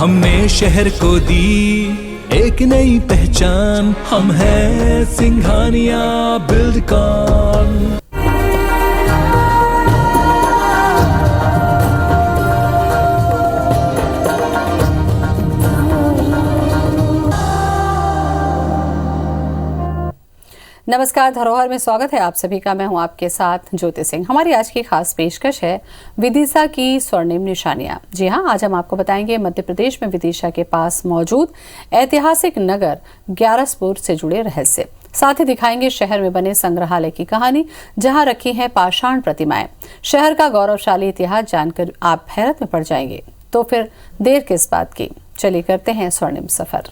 हमने शहर को दी एक नई पहचान, हम हैं सिंघानिया बिल्डकॉन। नमस्कार, धरोहर में स्वागत है आप सभी का। मैं हूं आपके साथ ज्योति सिंह। हमारी आज की खास पेशकश है विदिशा की स्वर्णिम निशानियां। जी हां, आज हम आपको बताएंगे मध्य प्रदेश में विदिशा के पास मौजूद ऐतिहासिक नगर ग्यारसपुर से जुड़े रहस्य। साथ ही दिखाएंगे शहर में बने संग्रहालय की कहानी, जहां रखी हैं पाषाण प्रतिमाएं। शहर का गौरवशाली इतिहास जानकर आप हैरत में पड़ जाएंगे। तो फिर देर किस बात की, चलिए करते हैं स्वर्णिम सफर।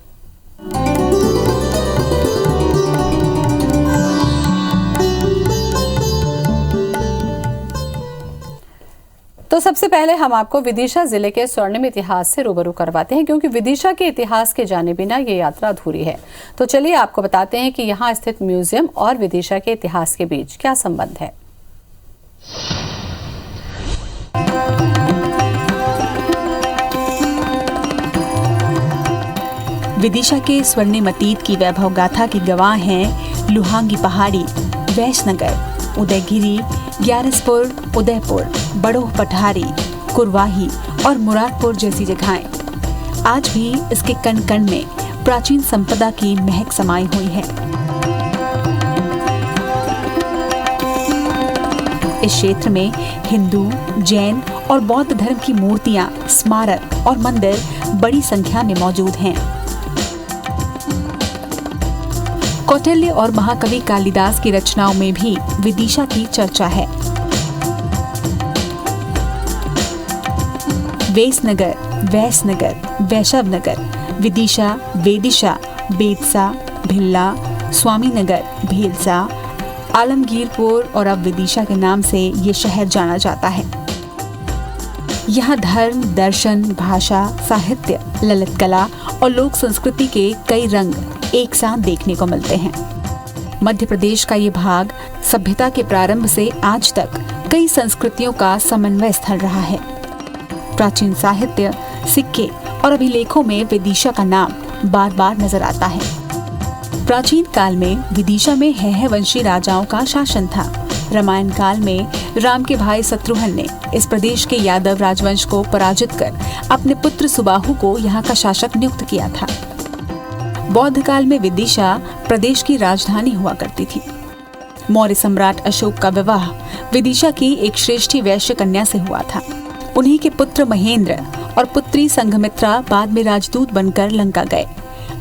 तो सबसे पहले हम आपको विदिशा जिले के स्वर्णिम इतिहास से रूबरू करवाते हैं, क्योंकि विदिशा के इतिहास के जाने बिना ये यात्रा अधूरी है। तो चलिए आपको बताते हैं कि यहाँ स्थित म्यूजियम और विदिशा के इतिहास के बीच क्या संबंध है। विदिशा के स्वर्णिम अतीत की वैभव गाथा के गवाह हैं लुहांगी पहाड़ी, वैशनगर, उदयगिरी, ग्यारसपुर, उदयपुर, बड़ोह पठारी, कुरवाही और मुरादपुर जैसी जगहें। आज भी इसके कण कण में प्राचीन संपदा की महक समाई हुई है। इस क्षेत्र में हिंदू, जैन और बौद्ध धर्म की मूर्तियां, स्मारक और मंदिर बड़ी संख्या में मौजूद हैं। कौटिल्य और महाकवि कालिदास की रचनाओं में भी विदिशा की चर्चा है। वेसनगर, वैसनगर, वैशवनगर, विदिशा, वेदिशा, बेदसा, भिल्ला, स्वामीनगर, भेलसा, आलमगीरपुर और अब विदिशा के नाम से ये शहर जाना जाता है। यहाँ धर्म, दर्शन, भाषा, साहित्य, ललित कला और लोक संस्कृति के कई रंग एक साथ देखने को मिलते हैं। मध्य प्रदेश का ये भाग सभ्यता के प्रारंभ से आज तक कई संस्कृतियों का समन्वय स्थल रहा है। प्राचीन साहित्य, सिक्के और अभिलेखों में विदिशा का नाम बार बार नजर आता है। प्राचीन काल में विदिशा में हैह वंशी राजाओं का शासन था। रामायण काल में राम के भाई शत्रुघ्न ने इस प्रदेश के यादव राजवंश को पराजित कर अपने पुत्र सुबाहु को यहाँ का शासक नियुक्त किया था। बौद्ध काल में विदिशा प्रदेश की राजधानी हुआ करती थी। मौर्य सम्राट अशोक का विवाह विदिशा की एक श्रेष्ठी वैश्य कन्या से हुआ था। उन्हीं के पुत्र महेंद्र और पुत्री संघमित्रा बाद में राजदूत बनकर लंका गए।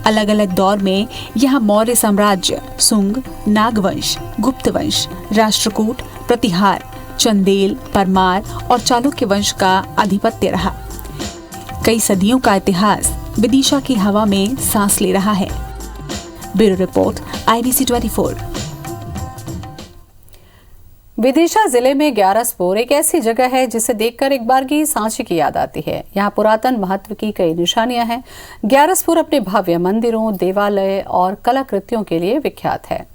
अलग अलग दौर में यहाँ मौर्य साम्राज्य, सुंग, नागवंश, गुप्त वंश, राष्ट्रकूट, प्रतिहार, चंदेल, परमार और चालुक्य वंश का आधिपत्य रहा। कई सदियों का इतिहास विदिशा की हवा में सांस ले रहा है। Bureau report, IBC 24। विदिशा जिले में ग्यारसपुर एक ऐसी जगह है जिसे देखकर एक बार की सांची की याद आती है। यहाँ पुरातन महत्व की कई निशानियां हैं। ग्यारसपुर अपने भव्य मंदिरों, देवालय और कलाकृतियों के लिए विख्यात है।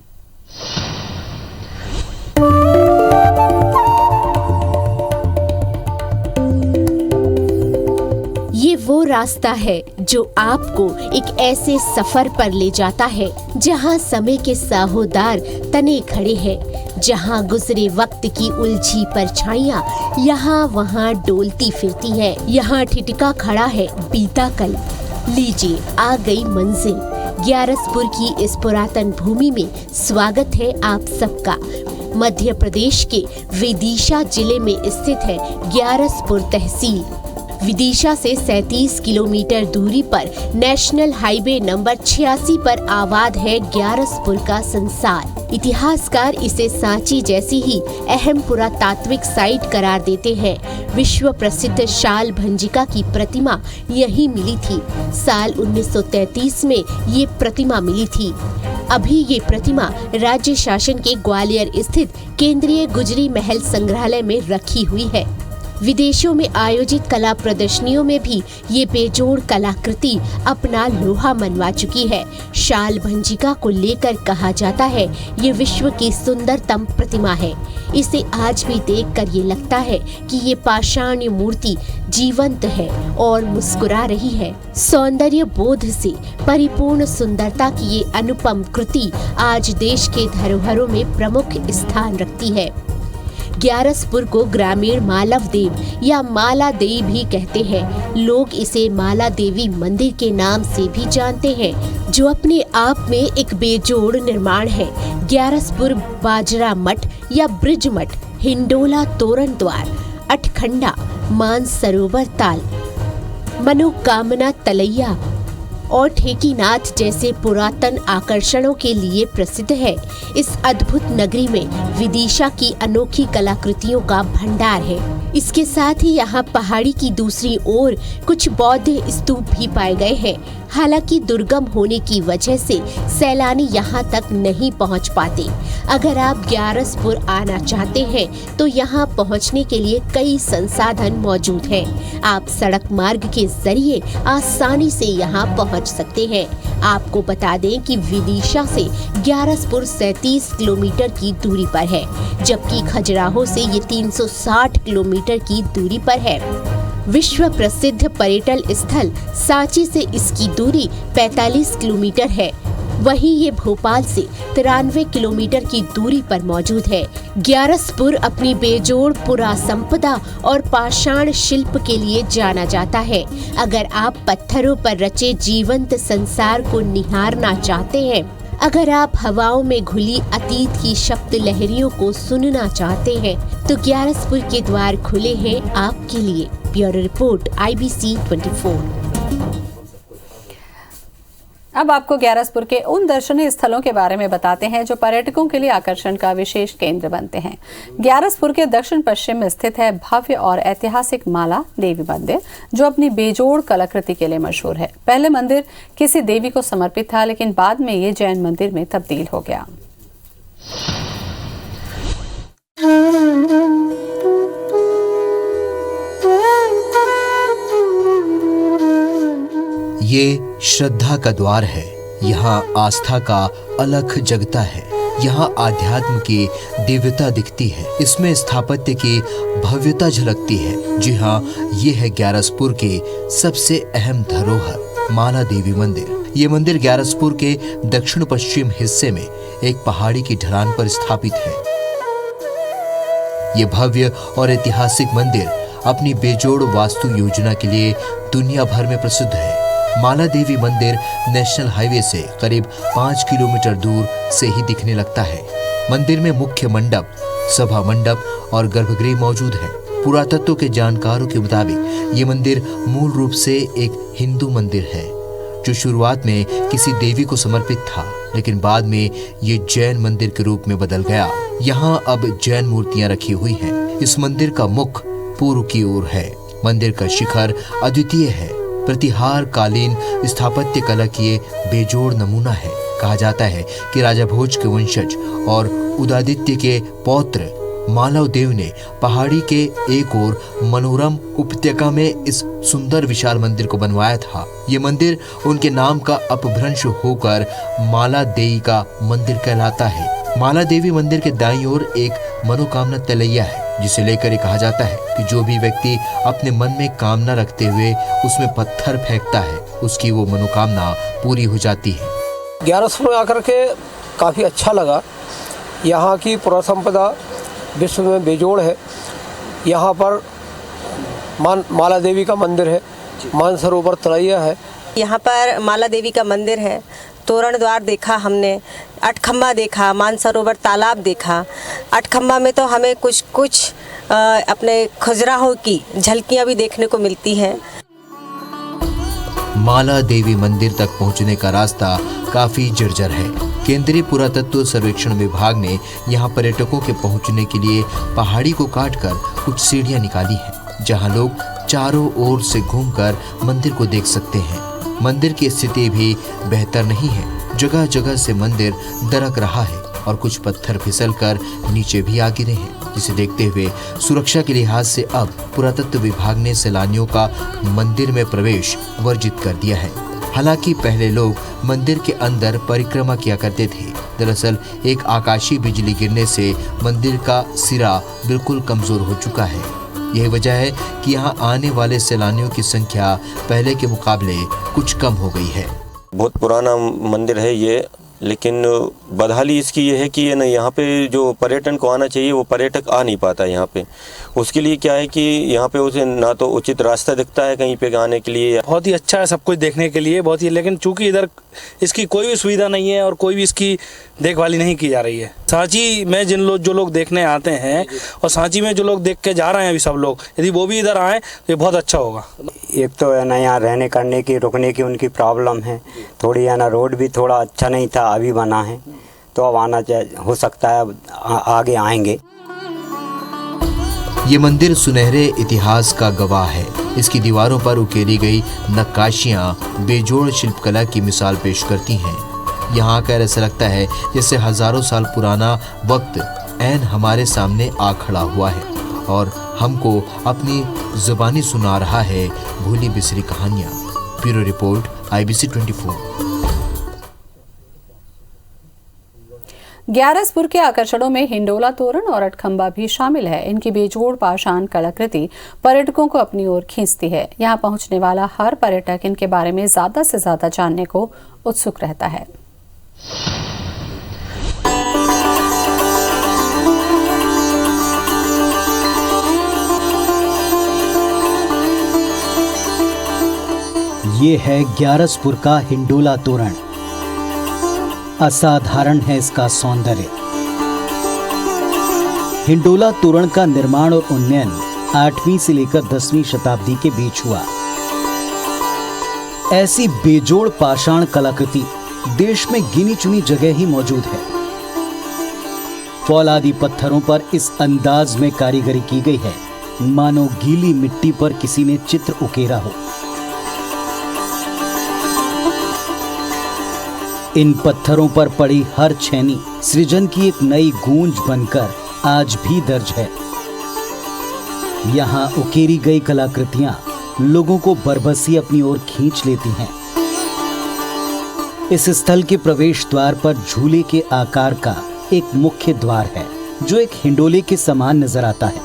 ये वो रास्ता है जो आपको एक ऐसे सफर पर ले जाता है जहाँ समय के साहोदार तने खड़े हैं, जहाँ गुजरे वक्त की उलझी परछाइयाँ यहाँ वहाँ डोलती फिरती हैं। यहाँ ठिठका खड़ा है बीता कल, लीजिए आ गई मंजिल। ग्यारसपुर की इस पुरातन भूमि में स्वागत है आप सबका। मध्य प्रदेश के विदिशा जिले में स्थित है ग्यारसपुर तहसील। विदिशा से 37 किलोमीटर दूरी पर नेशनल हाईवे नंबर 86 पर आबाद है ग्यारसपुर का संसार। इतिहासकार इसे सांची जैसी ही अहम पुरातात्विक साइट करार देते हैं। विश्व प्रसिद्ध शाल भंजिका की प्रतिमा यहीं मिली थी। साल 1933 में ये प्रतिमा मिली थी। अभी ये प्रतिमा राज्य शासन के ग्वालियर स्थित केंद्रीय गुजरी महल संग्रहालय में रखी हुई है। विदेशों में आयोजित कला प्रदर्शनियों में भी ये बेजोड़ कलाकृति अपना लोहा मनवा चुकी है। शाल भंजिका को लेकर कहा जाता है ये विश्व की सुंदरतम प्रतिमा है। इसे आज भी देखकर ये लगता है कि ये पाषाण मूर्ति जीवंत है और मुस्कुरा रही है। सौंदर्य बोध से परिपूर्ण सुंदरता की ये अनुपम कृति आज देश के धरोहरों में प्रमुख स्थान रखती है। ग्यारसपुर को ग्रामीण मालव देव या माला देवी भी कहते हैं। लोग इसे माला देवी मंदिर के नाम से भी जानते हैं, जो अपने आप में एक बेजोड़ निर्माण है। ग्यारसपुर बाजरा मठ या ब्रिज मठ, हिंडोला तोरण द्वार, अठखंडा, मानसरोवर ताल, मनोकामना तलैया और ठेकीनाथ जैसे पुरातन आकर्षणों के लिए प्रसिद्ध है। इस अद्भुत नगरी में विदिशा की अनोखी कलाकृतियों का भंडार है। इसके साथ ही यहाँ पहाड़ी की दूसरी ओर कुछ बौद्ध स्तूप भी पाए गए हैं। हालांकि दुर्गम होने की वजह से सैलानी यहाँ तक नहीं पहुँच पाते। अगर आप ग्यारसपुर आना चाहते हैं तो यहाँ पहुँचने के लिए कई संसाधन मौजूद हैं। आप सड़क मार्ग के जरिए आसानी से यहाँ पहुँच सकते हैं। आपको बता दें कि विदिशा से ग्यारसपुर 37 किलोमीटर की दूरी पर है, जबकि खजुराहो से ये 360 किलोमीटर की दूरी पर है। विश्व प्रसिद्ध पर्यटन स्थल सांची से इसकी दूरी 45 किलोमीटर है। वहीं ये भोपाल से 93 किलोमीटर की दूरी पर मौजूद है। ग्यारसपुर अपनी बेजोड़ पुरा संपदा और पाषाण शिल्प के लिए जाना जाता है। अगर आप पत्थरों पर रचे जीवंत संसार को निहारना चाहते हैं, अगर आप हवाओं में घुली अतीत की शब्द लहरियों को सुनना चाहते हैं, तो ग्यारसपुर के द्वार खुले हैं आपके लिए। Bureau report IBC 24। अब आपको ग्यारसपुर के उन दर्शनीय स्थलों के बारे में बताते हैं जो पर्यटकों के लिए आकर्षण का विशेष केंद्र बनते हैं। ग्यारसपुर के दक्षिण पश्चिम में स्थित है भव्य और ऐतिहासिक माला देवी मंदिर, जो अपनी बेजोड़ कलाकृति के लिए मशहूर है। पहले मंदिर किसी देवी को समर्पित था, लेकिन बाद में ये जैन मंदिर में तब्दील हो गया। ये श्रद्धा का द्वार है। यहाँ आस्था का अलख जगता है। यहाँ आध्यात्म की दिव्यता दिखती है। इसमें स्थापत्य की भव्यता झलकती है। जी हाँ, ये है ग्यारसपुर के सबसे अहम धरोहर माला देवी मंदिर। ये मंदिर ग्यारसपुर के दक्षिण पश्चिम हिस्से में एक पहाड़ी की ढलान पर स्थापित है। ये भव्य और ऐतिहासिक मंदिर अपनी बेजोड़ वास्तु योजना के लिए दुनिया भर में प्रसिद्ध है। माला देवी मंदिर नेशनल हाईवे से करीब 5 किलोमीटर दूर से ही दिखने लगता है। मंदिर में मुख्य मंडप, सभा मंडप और गर्भगृह मौजूद है। पुरातत्व के जानकारों के मुताबिक ये मंदिर मूल रूप से एक हिंदू मंदिर है, जो शुरुआत में किसी देवी को समर्पित था, लेकिन बाद में ये जैन मंदिर के रूप में बदल गया। यहाँ अब जैन मूर्तियां रखी हुई हैं। इस मंदिर का मुख पूर्व की ओर है। मंदिर का शिखर अद्वितीय है। प्रतिहार कालीन स्थापत्य कला की ये बेजोड़ नमूना है। कहा जाता है कि राजा भोज के वंशज और उदयादित्य के पौत्र मालव देव ने पहाड़ी के एक और मनोरम उपत्यका में इस सुंदर विशाल मंदिर को बनवाया था। ये मंदिर उनके नाम का अपभ्रंश होकर माला देवी का मंदिर कहलाता है। माला देवी मंदिर के दाईं ओर एक मनोकामना तलैया है, जिसे लेकर ये कहा जाता है कि जो भी व्यक्ति अपने मन में कामना रखते हुए उसमें पत्थर फेंकता है, उसकी वो मनोकामना पूरी हो जाती है। ग्यारसपुर में आकर के काफ़ी अच्छा लगा। यहाँ की पुरासंपदा विश्व में बेजोड़ है। यहाँ पर माला देवी का मंदिर है, मानसरोवर तलैया है। यहाँ पर माला देवी का मंदिर है, तोरण द्वार देखा हमने, अठखंबा देखा, मानसरोवर तालाब देखा। अठखंबा में तो हमें कुछ अपने खजुराहो की झलकियाँ भी देखने को मिलती हैं। माला देवी मंदिर तक पहुंचने का रास्ता काफी जर्जर है। केंद्रीय पुरातत्व सर्वेक्षण विभाग ने यहाँ पर्यटकों के पहुंचने के लिए पहाड़ी को काटकर कुछ सीढ़ियां निकाली हैं, जहां लोग चारों ओर से घूमकर मंदिर को देख सकते हैं। मंदिर की स्थिति भी बेहतर नहीं है। जगह जगह से मंदिर दरक रहा है। और कुछ पत्थर फिसलकर नीचे भी आ गिरे हैं, जिसे देखते हुए सुरक्षा के लिहाज से अब पुरातत्व विभाग ने सैलानियों का मंदिर में प्रवेश वर्जित कर दिया है। हालांकि पहले लोग मंदिर के अंदर परिक्रमा किया करते थे। दरअसल एक आकाशीय बिजली गिरने से मंदिर का सिरा बिल्कुल कमजोर हो चुका है। यही वजह है कि यहाँ आने वाले सैलानियों की संख्या पहले के मुकाबले कुछ कम हो गई है। बहुत पुराना मंदिर है ये, लेकिन बदहाली इसकी ये है कि ये ना यहाँ पे जो पर्यटन को आना चाहिए वो पर्यटक आ नहीं पाता यहाँ पे। उसके लिए क्या है कि यहाँ पे उसे ना तो उचित रास्ता दिखता है कहीं पे आने के लिए। बहुत ही अच्छा है सब कुछ देखने के लिए, बहुत ही, लेकिन चूंकि इधर इसकी कोई भी सुविधा नहीं है और कोई भी इसकी देखभाली नहीं की जा रही है। सांची में जो लोग देखने आते हैं और सांची में जो लोग देख के जा रहे हैं अभी सब लोग, यदि वो भी इधर आए तो ये बहुत अच्छा होगा। एक तो है ना यहाँ रहने करने की रुकने की उनकी प्रॉब्लम है थोड़ी, है ना रोड भी थोड़ा अच्छा नहीं था, अभी बना है तो अब आना चाहिए, हो सकता है आगे आएंगे। ये मंदिर सुनहरे इतिहास का गवाह है। इसकी दीवारों पर उकेरी गई नक्काशियां बेजोड़ शिल्पकला की मिसाल पेश करती हैं। यहाँ आकर ऐसा लगता है जैसे हजारों साल पुराना वक्त ऐन हमारे सामने आ खड़ा हुआ है और हमको अपनी जुबानी सुना रहा है भूली बिसरी कहानियां। Bureau report, IBC 24। ग्यारसपुर के आकर्षणों में हिंडोला तोरण और अठखंबा भी शामिल है। इनकी बेजोड़ पाषाण कलाकृति पर्यटकों को अपनी ओर खींचती है। यहाँ पहुंचने वाला हर पर्यटक इनके बारे में ज्यादा से ज्यादा जानने को उत्सुक रहता है। ये है ग्यारसपुर का हिंडोला तोरण। असाधारण है इसका सौंदर्य। हिंडोला तोरण का निर्माण और उन्नयन 8वीं से लेकर 10वीं शताब्दी के बीच हुआ। ऐसी बेजोड़ पाषाण कलाकृति देश में गिनी चुनी जगह ही मौजूद है। फौलादी पत्थरों पर इस अंदाज में कारीगरी की गई है मानो गीली मिट्टी पर किसी ने चित्र उकेरा हो। इन पत्थरों पर पड़ी हर छेनी सृजन की एक नई गूंज बनकर आज भी दर्ज है। यहाँ उकेरी गई कलाकृतियां लोगों को बरबसी अपनी ओर खींच लेती हैं। इस स्थल के प्रवेश द्वार पर झूले के आकार का एक मुख्य द्वार है जो एक हिंडोले के समान नजर आता है,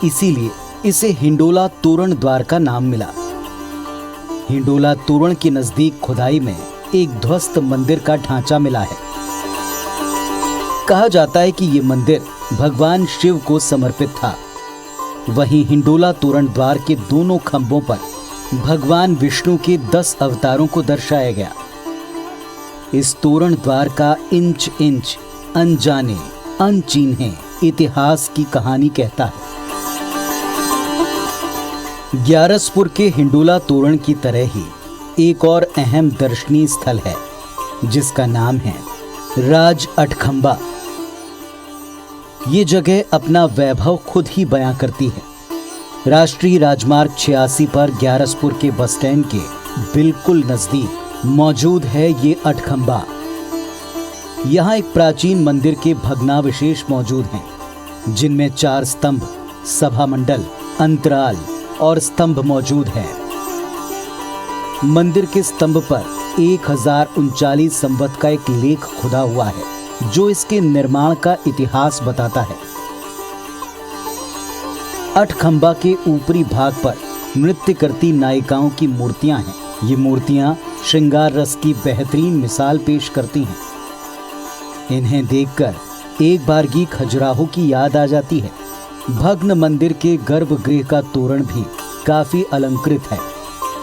इसीलिए इसे हिंडोला तोरण द्वार का नाम मिला। हिंडोला तोरण के नजदीक खुदाई में एक ध्वस्त मंदिर का ढांचा मिला है। कहा जाता है कि ये मंदिर भगवान शिव को समर्पित था। वहीं हिंडोला तोरण द्वार के दोनों खंभों पर भगवान विष्णु के 10 अवतारों को दर्शाया गया। इस तोरण द्वार का इंच इंच अनजाने अनचिन्हे इतिहास की कहानी कहता है। ग्यारसपुर के हिंडोला तोरण की तरह ही एक और अहम दर्शनीय स्थल है जिसका नाम है राज अठखंबा। ये जगह अपना वैभव खुद ही बयां करती है। राष्ट्रीय राजमार्ग 86 पर ग्यारसपुर के बस स्टैंड के बिल्कुल नजदीक मौजूद है ये अठखंबा। यहाँ एक प्राचीन मंदिर के भग्नावशेष मौजूद हैं जिनमें 4 स्तंभ, सभा मंडल, अंतराल और स्तंभ मौजूद है। मंदिर के स्तंभ पर 1039 संवत का एक लेख खुदा हुआ है जो इसके निर्माण का इतिहास बताता है। अठखंबा के ऊपरी भाग पर नृत्य करती नायिकाओं की मूर्तियां हैं। ये मूर्तियां श्रृंगार रस की बेहतरीन मिसाल पेश करती हैं। इन्हें देखकर एक बारगी खजुराहो की याद आ जाती है। भग्न मंदिर के गर्भगृह का तोरण भी काफी अलंकृत है,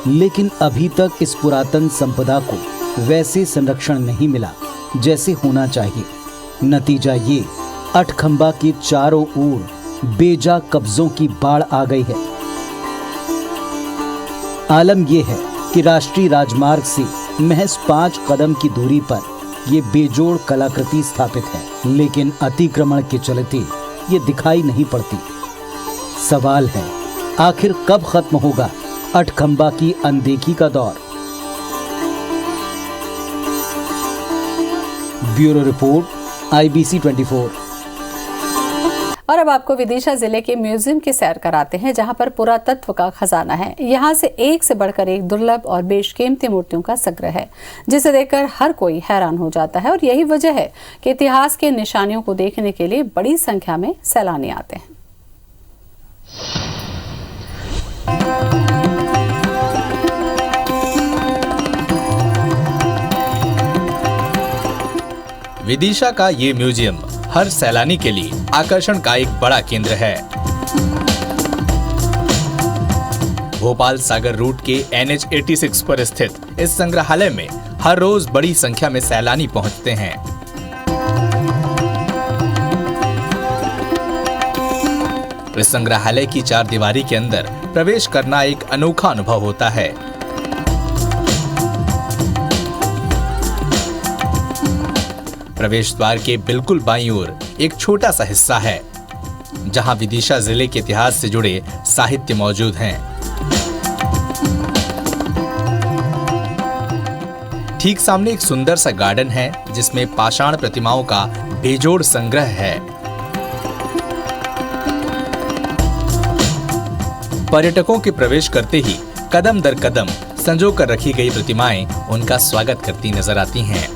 लेकिन अभी तक इस पुरातन संपदा को वैसे संरक्षण नहीं मिला जैसे होना चाहिए। नतीजा ये अठखंबा के चारों ओर बेजा कब्जों की बाढ़ आ गई है। आलम यह है कि राष्ट्रीय राजमार्ग से महज 5 कदम की दूरी पर यह बेजोड़ कलाकृति स्थापित है, लेकिन अतिक्रमण के चलते ये दिखाई नहीं पड़ती। सवाल है आखिर कब खत्म होगा अठखंबा की अनदेखी का दौर। Bureau report, IBC 24। और अब आपको विदिशा जिले के म्यूजियम की सैर कराते हैं, जहां पर पुरातत्व का खजाना है। यहां से एक से बढ़कर एक दुर्लभ और बेशकीमती मूर्तियों का संग्रह है, जिसे देखकर हर कोई हैरान हो जाता है। और यही वजह है कि इतिहास के निशानियों को देखने के लिए बड़ी संख्या में सैलानी आते हैं। विदिशा का ये म्यूजियम हर सैलानी के लिए आकर्षण का एक बड़ा केंद्र है। भोपाल सागर रूट के NH 86 पर स्थित इस संग्रहालय में हर रोज बड़ी संख्या में सैलानी पहुंचते हैं। इस संग्रहालय की चार दीवारी के अंदर प्रवेश करना एक अनोखा अनुभव होता है। प्रवेश द्वार के बिल्कुल बाईं ओर एक छोटा सा हिस्सा है, जहां विदिशा जिले के इतिहास से जुड़े साहित्य मौजूद हैं। ठीक सामने एक सुंदर सा गार्डन है, जिसमें पाषाण प्रतिमाओं का बेजोड़ संग्रह है। पर्यटकों के प्रवेश करते ही कदम दर कदम संजो कर रखी गई प्रतिमाएं उनका स्वागत करती नजर आती हैं।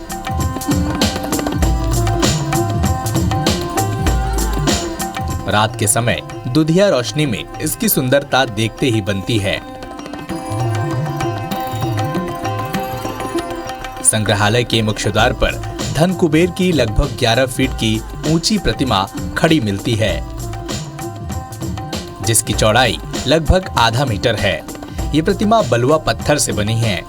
रात के समय दुधिया रोशनी में इसकी सुंदरता देखते ही बनती है। संग्रहालय के मुख्य द्वार पर धन कुबेर की लगभग 11 फीट की ऊंची प्रतिमा खड़ी मिलती है, जिसकी चौड़ाई लगभग आधा मीटर है। ये प्रतिमा बलुआ पत्थर से बनी है।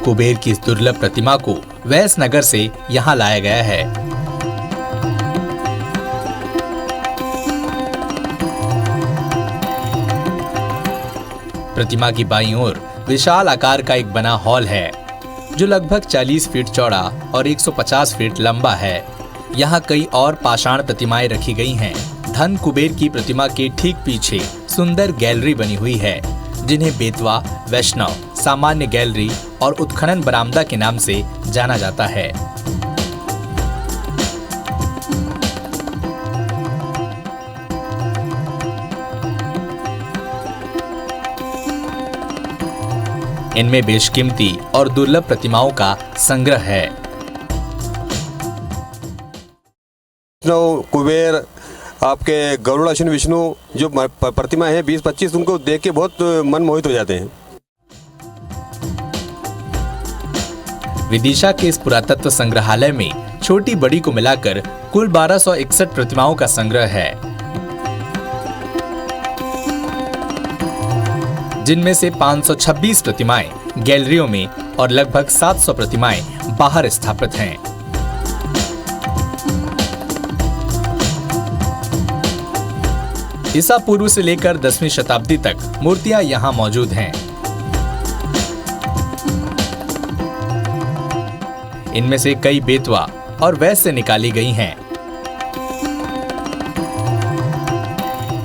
कुबेर की इस दुर्लभ प्रतिमा को वैसनगर से यहां लाया गया है। प्रतिमा की बाईं ओर विशाल आकार का एक बना हॉल है, जो लगभग 40 फीट चौड़ा और 150 फीट लंबा है। यहाँ कई और पाषाण प्रतिमाएं रखी गई हैं। धन कुबेर की प्रतिमा के ठीक पीछे सुंदर गैलरी बनी हुई है, जिन्हें बेतवा, वैष्णव, सामान्य गैलरी और उत्खनन बरामदा के नाम से जाना जाता है। इनमें बेशकीमती और दुर्लभ प्रतिमाओं का संग्रह है। कुबेर, आपके गरुड़ासन विष्णु जो प्रतिमा है 20-25, उनको देख के बहुत मन मोहित हो जाते हैं। विदिशा के इस पुरातत्व संग्रहालय में छोटी बड़ी को मिलाकर कुल 1261 प्रतिमाओं का संग्रह है, जिनमें से 526 प्रतिमाएं गैलरियों में और लगभग 700 प्रतिमाएं बाहर स्थापित हैं। ईसा पूर्व से लेकर 10वीं शताब्दी तक मूर्तियां यहां मौजूद हैं। इनमें से कई बेतवा और वैस से निकाली गई हैं।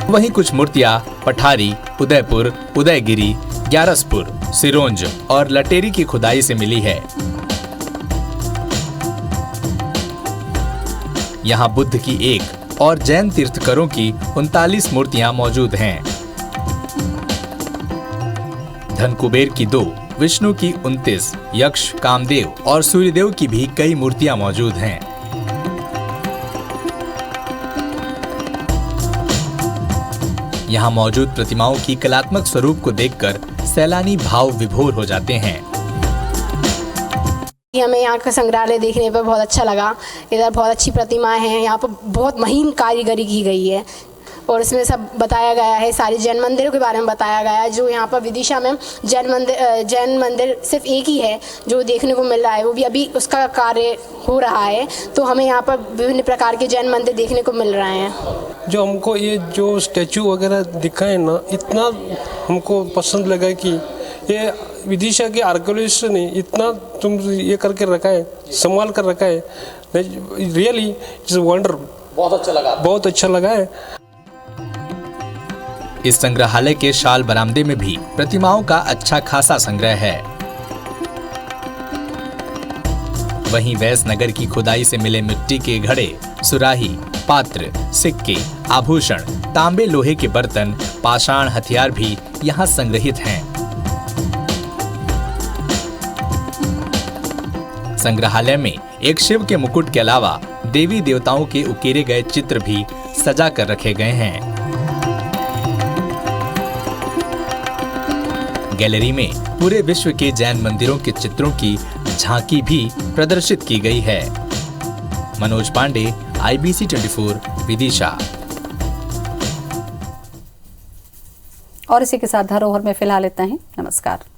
वहीं कुछ मूर्तियां पठारी, उदयपुर, उदयगिरी, ग्यारसपुर, सिरोंज और लटेरी की खुदाई से मिली है। यहां बुद्ध की एक और जैन तीर्थकरों की 39 मूर्तियां मौजूद हैं। धन कुबेर की 2, विष्णु की 29, यक्ष, कामदेव और सूर्यदेव की भी कई मूर्तियां मौजूद हैं। यहाँ मौजूद प्रतिमाओं की कलात्मक स्वरूप को देखकर सैलानी भाव विभोर हो जाते हैं। हमें यहाँ का संग्रहालय देखने पर बहुत अच्छा लगा। इधर बहुत अच्छी प्रतिमाएं हैं, यहाँ पर बहुत महीन कारीगरी की गई है और इसमें सब बताया गया है। सारे जैन मंदिरों के बारे में बताया गया है। जो यहाँ पर विदिशा में जैन मंदिर सिर्फ एक ही है जो देखने को मिल रहा है, वो भी अभी उसका कार्य हो रहा है। तो हमें यहाँ पर विभिन्न प्रकार के जैन मंदिर देखने को मिल रहे हैं। जो हमको ये जो स्टैचू वगैरह दिखा है ना, इतना हमको पसंद लगा कि ये विदिशा के आर्कियोलॉजिस्ट ने इतना तुम ये करके रखा है, संभाल कर रखा है। Really it's wonder. बहुत अच्छा लगा है। इस संग्रहालय के शाल बरामदे में भी प्रतिमाओं का अच्छा खासा संग्रह है। वहीं वैस नगर की खुदाई से मिले मिट्टी के घड़े, सुराही, पात्र, सिक्के, आभूषण, तांबे लोहे के बर्तन, पाषाण हथियार भी यहाँ संग्रहित हैं। संग्रहालय में एक शिव के मुकुट के अलावा देवी देवताओं के उकेरे गए चित्र भी सजा कर रखे गए हैं। गैलरी में पूरे विश्व के जैन मंदिरों के चित्रों की झांकी भी प्रदर्शित की गई है। मनोज पांडे, IBC 24, विदिशा। और इसी के साथ धरोहर में फिलहाल इतना ही। नमस्कार।